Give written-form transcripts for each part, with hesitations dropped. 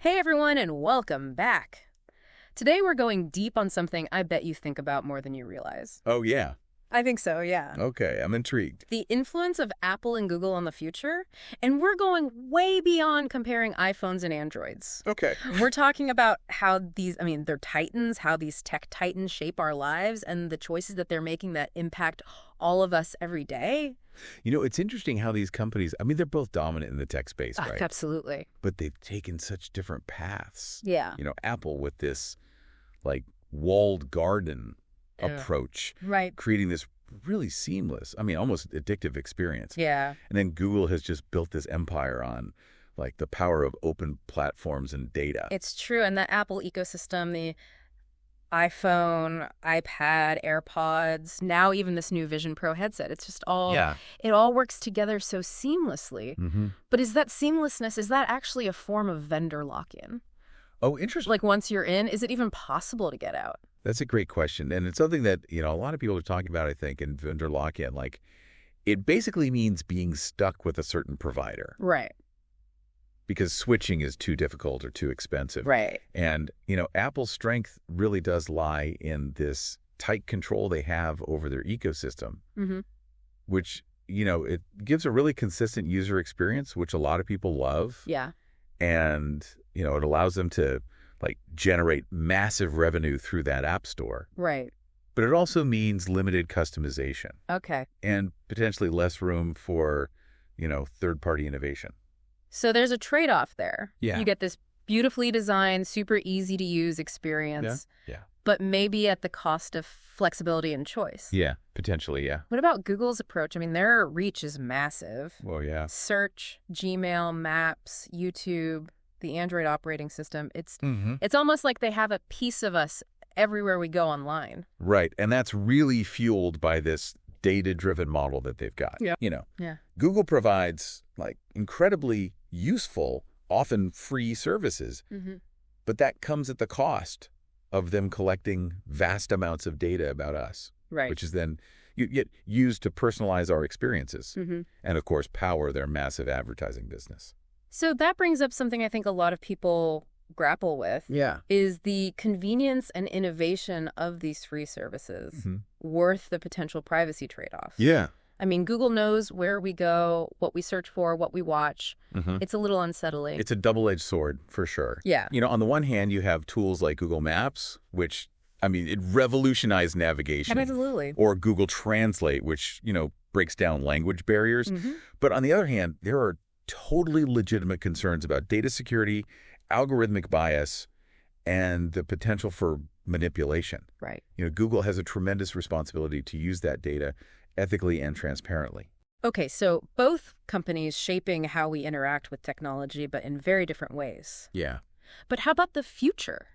Hey everyone, and welcome back. Today we're going deep on something I bet you think about more than you realize. Oh, yeah. I think so, yeah. Okay, I'm intrigued. The influence of Apple and Google on the future, and we're going way beyond comparing iPhones and Androids. Okay. We're talking about how they're titans, how these tech titans shape our lives, and the choices that they're making that impact all of us every day. You know, it's interesting how these companies, they're both dominant in the tech space, right? Absolutely. But they've taken such different paths. Yeah. You know, Apple with this, walled garden approach. Right. Creating this really seamless, almost addictive experience. Yeah. And then Google has just built this empire on, the power of open platforms and data. It's true. And the Apple ecosystem, the iPhone, iPad, AirPods, now even this new Vision Pro headset. It's just it all works together so seamlessly. Mm-hmm. But is that seamlessness, is that actually a form of vendor lock-in? Oh, interesting. Like once you're in, is it even possible to get out? That's a great question. And it's something that, a lot of people are talking about, I think, in vendor lock-in. It basically means being stuck with a certain provider. Right. Because switching is too difficult or too expensive. Right. And, Apple's strength really does lie in this tight control they have over their ecosystem, which, it gives a really consistent user experience, which a lot of people love. Yeah. And, it allows them to, generate massive revenue through that app store. Right. But it also means limited customization. Okay. And potentially less room for, third-party innovation. So there's a trade-off there. Yeah. You get this beautifully designed, super easy-to-use experience. Yeah. But maybe at the cost of flexibility and choice. Yeah, potentially, yeah. What about Google's approach? Their reach is massive. Well, yeah. Search, Gmail, Maps, YouTube, the Android operating system. It's Mm-hmm. almost like they have a piece of us everywhere we go online. Right, and that's really fueled by this data-driven model that they've got. Yeah. Yeah. Google provides, incredibly useful, often free services, but that comes at the cost of them collecting vast amounts of data about us, Right. which is then used to personalize our experiences and, of course, power their massive advertising business. So that brings up something I think a lot of people grapple with. Yeah. Is the convenience and innovation of these free services worth the potential privacy trade-off? Yeah. Google knows where we go, what we search for, what we watch. It's a little unsettling. It's a double-edged sword, for sure. Yeah. On the one hand, you have tools like Google Maps, which, it revolutionized navigation. Absolutely. Or Google Translate, which, breaks down language barriers. But on the other hand, there are totally legitimate concerns about data security, algorithmic bias, and the potential for manipulation. Right. Google has a tremendous responsibility to use that data ethically and transparently. Okay, so both companies shaping how we interact with technology, but in very different ways. Yeah. But how about the future?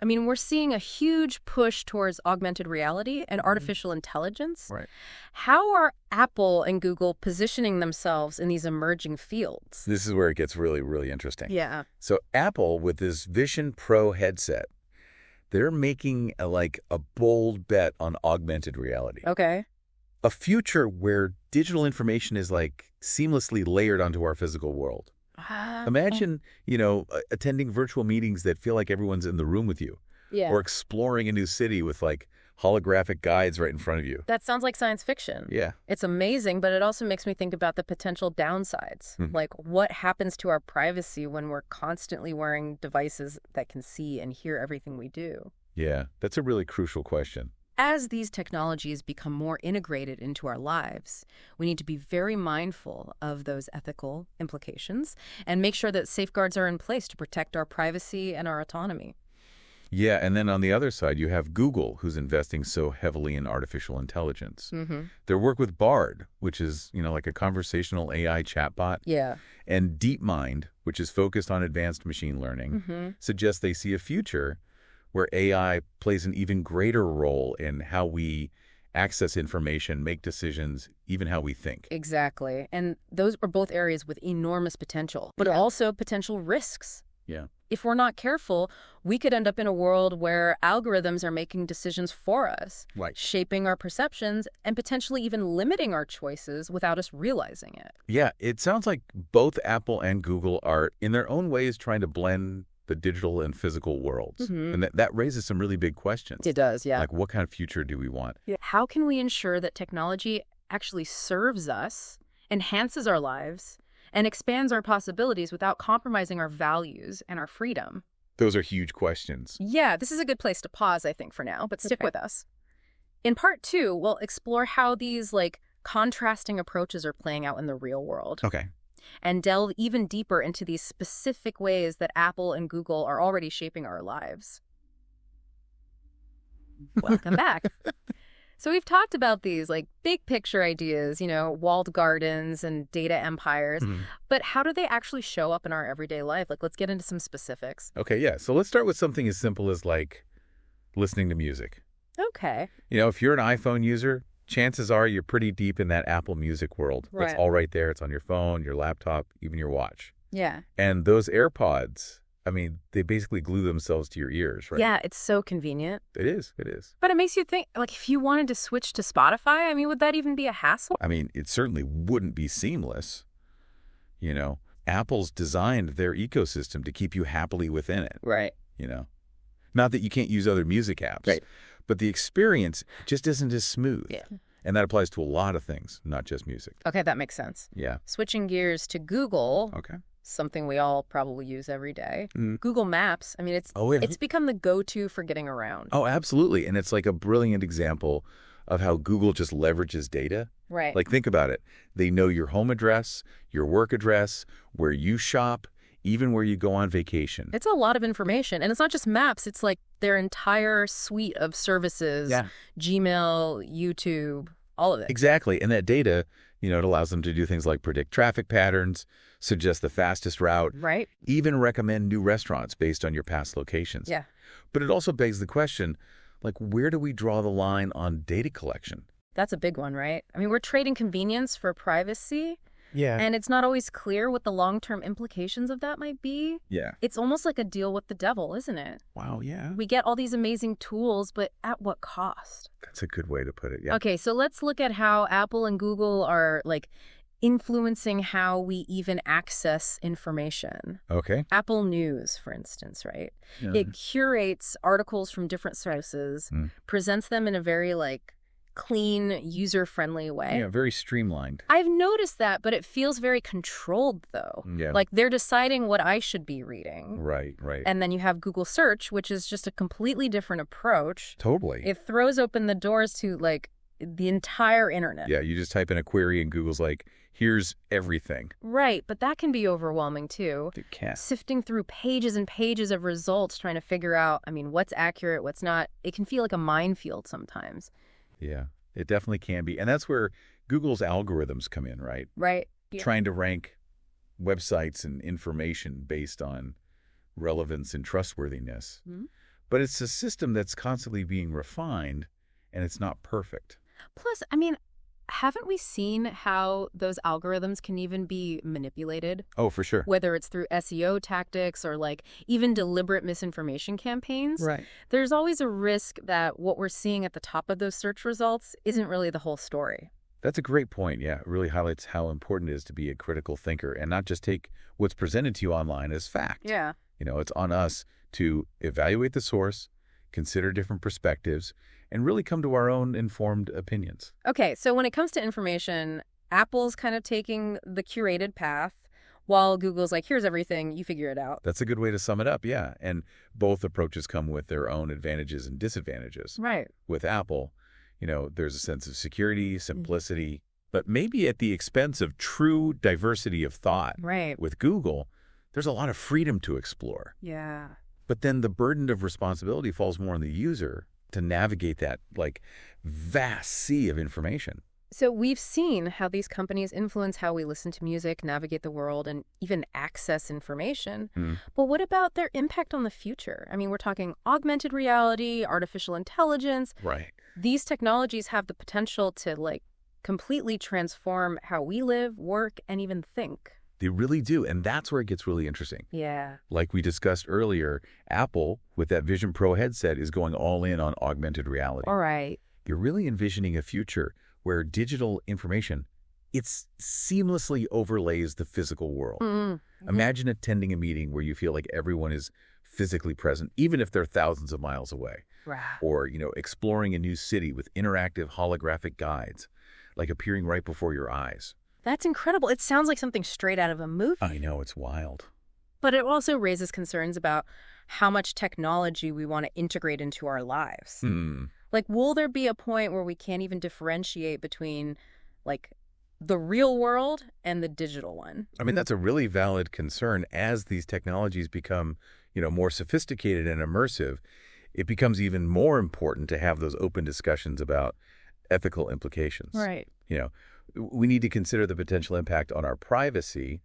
We're seeing a huge push towards augmented reality and artificial intelligence. Right. How are Apple and Google positioning themselves in these emerging fields? This is where it gets really, really interesting. Yeah. So Apple, with this Vision Pro headset, they're making a bold bet on augmented reality. Okay. A future where digital information is seamlessly layered onto our physical world. Imagine, attending virtual meetings that feel like everyone's in the room with you. Yeah. Or exploring a new city with holographic guides right in front of you. That sounds like science fiction. Yeah. It's amazing, but it also makes me think about the potential downsides. What happens to our privacy when we're constantly wearing devices that can see and hear everything we do? Yeah, that's a really crucial question. As these technologies become more integrated into our lives, we need to be very mindful of those ethical implications and make sure that safeguards are in place to protect our privacy and our autonomy. Yeah, and then on the other side, you have Google, who's investing so heavily in artificial intelligence. Their work with Bard, which is, a conversational AI chatbot. Yeah. And DeepMind, which is focused on advanced machine learning, suggests they see a future where AI plays an even greater role in how we access information, make decisions, even how we think. Exactly. And those are both areas with enormous potential, but also potential risks. Yeah. If we're not careful, we could end up in a world where algorithms are making decisions for us, Right. shaping our perceptions, and potentially even limiting our choices without us realizing it. Yeah, it sounds like both Apple and Google are, in their own ways, trying to blend the digital and physical worlds. And that raises some really big questions. It does, yeah. Like, what kind of future do we want? Yeah. How can we ensure that technology actually serves us, enhances our lives, and expands our possibilities without compromising our values and our freedom? Those are huge questions. Yeah, this is a good place to pause, I think, for now, but stick with us. In part 2, we'll explore how these, contrasting approaches are playing out in the real world. Okay. And delve even deeper into these specific ways that Apple and Google are already shaping our lives. Welcome back. So we've talked about these big picture ideas, walled gardens and data empires, but how do they actually show up in our everyday life? Let's get into some specifics. Okay, yeah. So let's start with something as simple as listening to music. Okay. If you're an iPhone user, chances are you're pretty deep in that Apple Music world. Right. It's all right there. It's on your phone, your laptop, even your watch. Yeah. And those AirPods, they basically glue themselves to your ears, right? Yeah, it's so convenient. It is. It is. But it makes you think, if you wanted to switch to Spotify, would that even be a hassle? It certainly wouldn't be seamless. Apple's designed their ecosystem to keep you happily within it. Right. Not that you can't use other music apps. Right. But the experience just isn't as smooth. Yeah. And that applies to a lot of things, not just music. Okay, that makes sense. Yeah. Switching gears to Google. Okay. Something we all probably use every day. Google Maps, it's become the go-to for getting around. Oh, absolutely. And it's a brilliant example of how Google just leverages data. Right. Think about it. They know your home address, your work address, where you shop, even where you go on vacation. It's a lot of information. And it's not just Maps. It's their entire suite of services. Yeah. Gmail, YouTube, all of it. Exactly. And that data, it allows them to do things like predict traffic patterns, suggest the fastest route, right? Even recommend new restaurants based on your past locations. Yeah. But it also begs the question, where do we draw the line on data collection? That's a big one, right? We're trading convenience for privacy. Yeah. And it's not always clear what the long-term implications of that might be. Yeah. It's almost like a deal with the devil, isn't it? Wow, yeah. We get all these amazing tools, but at what cost? That's a good way to put it, yeah. Okay, so let's look at how Apple and Google are, influencing how we even access information. Okay. Apple News, for instance, right? Yeah. It curates articles from different sources, presents them in a very, clean, user-friendly way. Yeah, very streamlined. I've noticed that, but it feels very controlled, though. Yeah. They're deciding what I should be reading. Right, right. And then you have Google Search, which is just a completely different approach. Totally. It throws open the doors to, the entire internet. Yeah, you just type in a query and Google's here's everything. Right, but that can be overwhelming, too. It can. Sifting through pages and pages of results, trying to figure out, what's accurate, what's not. It can feel like a minefield sometimes. Yeah, it definitely can be. And that's where Google's algorithms come in, right? Right. Yeah. Trying to rank websites and information based on relevance and trustworthiness. But it's a system that's constantly being refined, and it's not perfect. Plus, haven't we seen how those algorithms can even be manipulated? Oh, for sure. Whether it's through SEO tactics or even deliberate misinformation campaigns. Right. There's always a risk that what we're seeing at the top of those search results isn't really the whole story. That's a great point. Yeah, it really highlights how important it is to be a critical thinker and not just take what's presented to you online as fact. Yeah. It's on us to evaluate the source, consider different perspectives, and really come to our own informed opinions. Okay, so when it comes to information, Apple's kind of taking the curated path, while Google's here's everything, you figure it out. That's a good way to sum it up, yeah. And both approaches come with their own advantages and disadvantages. Right. With Apple, there's a sense of security, simplicity, but maybe at the expense of true diversity of thought. Right. With Google, there's a lot of freedom to explore. Yeah. But then the burden of responsibility falls more on the user to navigate that vast sea of information. So we've seen how these companies influence how we listen to music, navigate the world, and even access information. But what about their impact on the future? We're talking augmented reality, artificial intelligence. Right. These technologies have the potential to completely transform how we live, work, and even think. They really do. And that's where it gets really interesting. Yeah. Like we discussed earlier, Apple, with that Vision Pro headset, is going all in on augmented reality. All right. You're really envisioning a future where digital information, it seamlessly overlays the physical world. Imagine attending a meeting where you feel like everyone is physically present, even if they're thousands of miles away. Right. Or, exploring a new city with interactive holographic guides, like appearing right before your eyes. That's incredible. It sounds like something straight out of a movie. I know, it's wild. But it also raises concerns about how much technology we want to integrate into our lives. Like, will there be a point where we can't even differentiate between, like, the real world and the digital one? I mean, that's a really valid concern. As these technologies become, more sophisticated and immersive, it becomes even more important to have those open discussions about ethical implications. Right. We need to consider the potential impact on our privacy,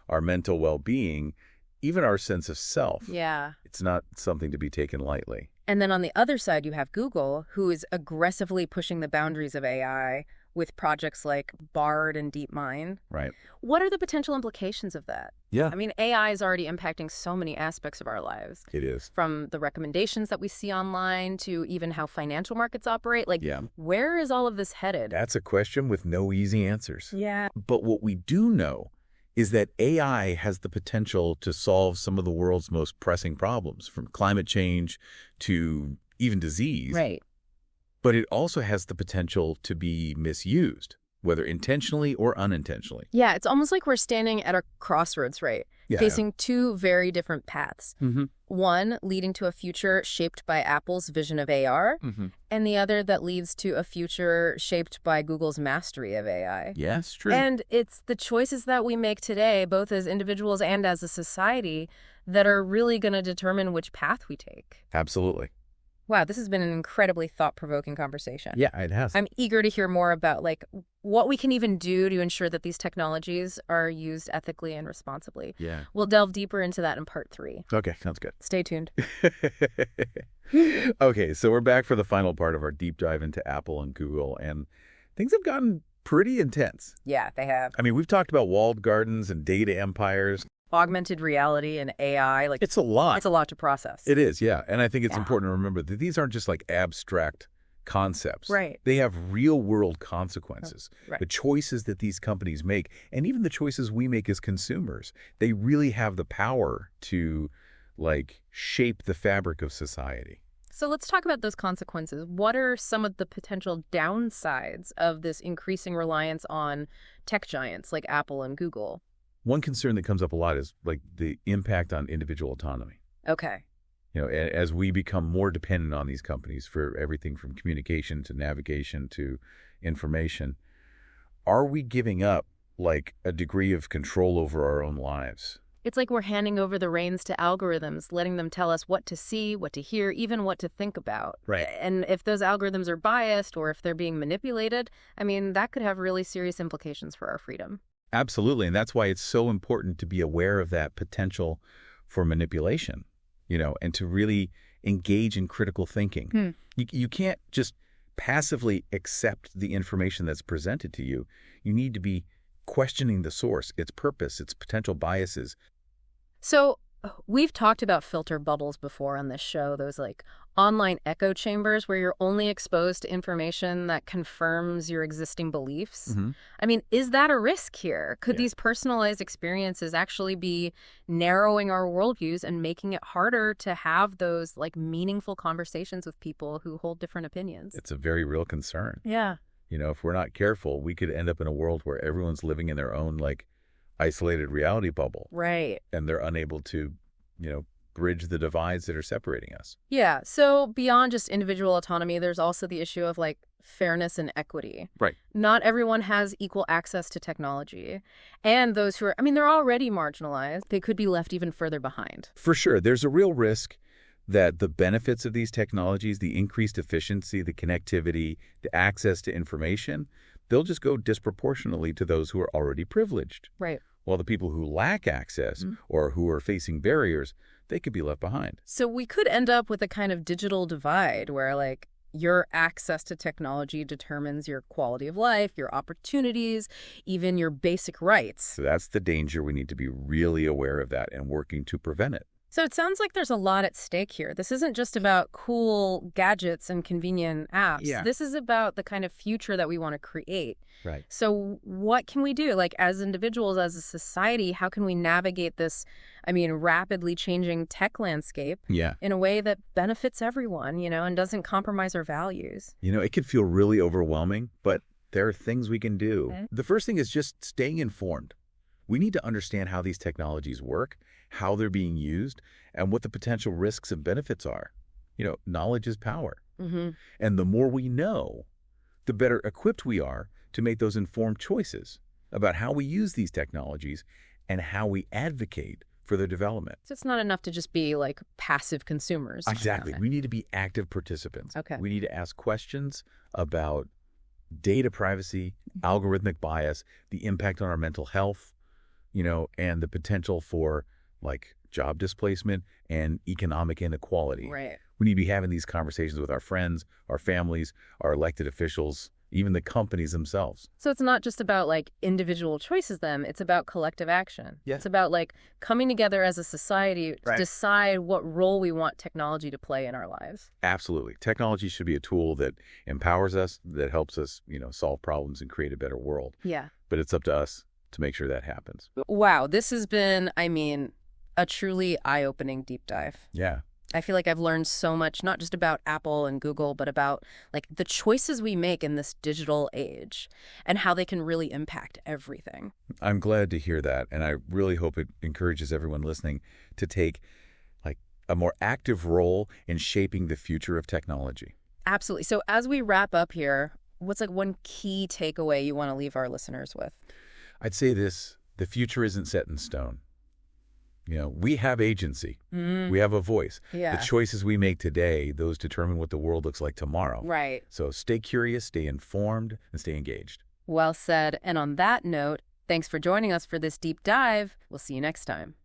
our mental well-being, even our sense of self. Yeah. It's not something to be taken lightly. And then on the other side, you have Google, who is aggressively pushing the boundaries of AI with projects like Bard and DeepMind. Right. What are the potential implications of that? Yeah. I mean, AI is already impacting so many aspects of our lives. It is. From the recommendations that we see online to even how financial markets operate. Like, where is all of this headed? That's a question with no easy answers. Yeah. But what we do know is that AI has the potential to solve some of the world's most pressing problems, from climate change to even disease. Right. But it also has the potential to be misused, whether intentionally or unintentionally. Yeah, it's almost like we're standing at a crossroads, right? Facing two very different paths. One leading to a future shaped by Apple's vision of AR, and the other that leads to a future shaped by Google's mastery of AI. Yes, true. And it's the choices that we make today, both as individuals and as a society, that are really going to determine which path we take. Absolutely. Wow, this has been an incredibly thought-provoking conversation. Yeah, it has. I'm eager to hear more about what we can even do to ensure that these technologies are used ethically and responsibly. Yeah. We'll delve deeper into that in part 3. Okay, sounds good. Stay tuned. Okay, so we're back for the final part of our deep dive into Apple and Google, and things have gotten pretty intense. Yeah, they have. I mean, we've talked about walled gardens and data empires. Augmented reality and AI. It's a lot. It's a lot to process. It is, yeah. And I think it's important to remember that these aren't just like abstract concepts. Right. They have real-world consequences. Right. The choices that these companies make, and even the choices we make as consumers, they really have the power to, shape the fabric of society. So let's talk about those consequences. What are some of the potential downsides of this increasing reliance on tech giants like Apple and Google? One concern that comes up a lot is the impact on individual autonomy. Okay. As we become more dependent on these companies for everything from communication to navigation to information, are we giving up a degree of control over our own lives? It's like we're handing over the reins to algorithms, letting them tell us what to see, what to hear, even what to think about. Right. And if those algorithms are biased or if they're being manipulated, I mean, that could have really serious implications for our freedom. Absolutely. And that's why it's so important to be aware of that potential for manipulation, and to really engage in critical thinking. You can't just passively accept the information that's presented to you. You need to be questioning the source, its purpose, its potential biases. So we've talked about filter bubbles before on this show, those online echo chambers where you're only exposed to information that confirms your existing beliefs. I mean, is that a risk here? Could these personalized experiences actually be narrowing our worldviews and making it harder to have those meaningful conversations with people who hold different opinions? It's a very real concern. Yeah. If we're not careful, we could end up in a world where everyone's living in their own isolated reality bubble. Right. And they're unable to, bridge the divides that are separating us. Yeah. So beyond just individual autonomy, there's also the issue of fairness and equity. Right. Not everyone has equal access to technology. And those who are, they're already marginalized. They could be left even further behind. For sure. There's a real risk that the benefits of these technologies, the increased efficiency, the connectivity, the access to information, they'll just go disproportionately to those who are already privileged. Right. While the people who lack access or who are facing barriers, they could be left behind. So we could end up with a kind of digital divide where your access to technology determines your quality of life, your opportunities, even your basic rights. So that's the danger. We need to be really aware of that and working to prevent it. So it sounds like there's a lot at stake here. This isn't just about cool gadgets and convenient apps. Yeah. This is about the kind of future that we want to create. Right. So what can we do? Like, as individuals, as a society, how can we navigate this, rapidly changing tech landscape Yeah. in a way that benefits everyone, and doesn't compromise our values? It can feel really overwhelming, but there are things we can do. Okay. The first thing is just staying informed. We need to understand how these technologies work, how they're being used, and what the potential risks and benefits are. Knowledge is power. Mm-hmm. And the more we know, the better equipped we are to make those informed choices about how we use these technologies and how we advocate for their development. So it's not enough to just be like passive consumers. Exactly. Okay. We need to be active participants. Okay. We need to ask questions about data privacy, algorithmic bias, the impact on our mental health, and the potential for like job displacement and economic inequality. Right. We need to be having these conversations with our friends, our families, our elected officials, even the companies themselves. So it's not just about like individual choices then, it's about collective action. Yeah. It's about like coming together as a society to Right. decide what role we want technology to play in our lives. Absolutely. Technology should be a tool that empowers us, that helps us, solve problems and create a better world. Yeah. But it's up to us to make sure that happens. Wow, this has been, a truly eye-opening deep dive. Yeah. I feel like I've learned so much, not just about Apple and Google, but about like the choices we make in this digital age and how they can really impact everything. I'm glad to hear that. And I really hope it encourages everyone listening to take like a more active role in shaping the future of technology. Absolutely. So as we wrap up here, what's like one key takeaway you want to leave our listeners with? I'd say this: the future isn't set in stone. We have agency. We have a voice. Yeah. The choices we make today, those determine what the world looks like tomorrow. Right. So stay curious, stay informed, and stay engaged. Well said. And on that note, thanks for joining us for this deep dive. We'll see you next time.